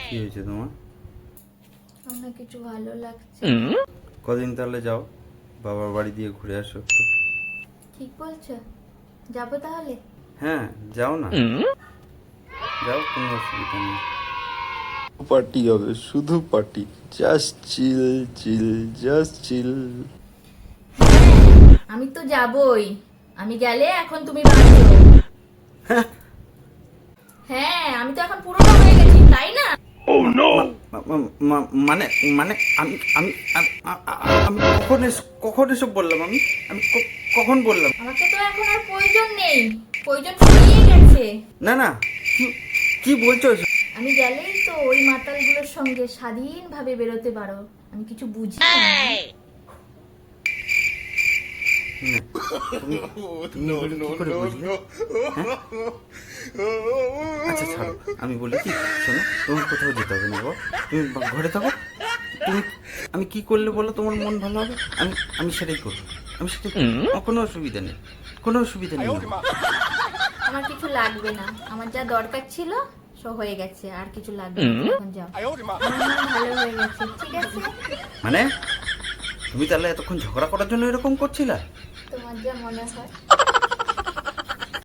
কি হয়েছে তোমার? আমার কিছু ভালো লাগছে। কদিন তাহলে যাও, বাবার বাড়ি দিয়ে ঘুরে আসো একটু। ঠিক বলছো, যাবো তাহলে। হ্যাঁ যাও না, যাও, কোনো অসুবিধা নেই। পার্টি হবে, শুধু পার্টি, জাস্ট চিল চিল, জাস্ট চিল। আমি তো যাবই, আমি গেলে এখন তুমি বাঁচো। হ্যাঁ, আমি তো এখন পুরোনো হয়ে গেছি, তাই না? মানে মানে আমি আমি আ- আ- আ- আমি কখন এসব বললাম? আমি আমি কখন বললাম? আমাকে তো এখন আর প্রয়োজন নেই, প্রয়োজন ফুরিয়ে গেছে। না না, কি কি বলছো এসব? আমি গেলেই তো ওই মাতালগুলোর সঙ্গে স্বাধীনভাবে বেরোতে পারো। আমি কিছু বুঝি না। না, তুমি বলে কি করে বুঝলে? হ্যাঁ? আচ্ছা ছাড়ো, আমি বলি কি, শোনো, তোমার কোথাও যেতে হবে না বাবা, তুমি ঘরে থাকো। তুমি, আমি কি করলে বলো তোমার মন ভালো হবে? আমি আমি সেটাই করবো, আমি সেটাই করবো। আমার কোনো অসুবিধা নেই, কোনো অসুবিধা নেই আমার। আমার কিছু লাগবে না, আমার যা দরকার ছিল সব হয়ে গেছে, আর কিছু লাগবে না। এখন যাও, আমার মন ভালো হয়ে গেছে, ঠিক আছে? মানে তুমি তাহলে এতক্ষণ ঝগড়া করার জন্য এরকম করছিলা? তোমার যা মনে হয়।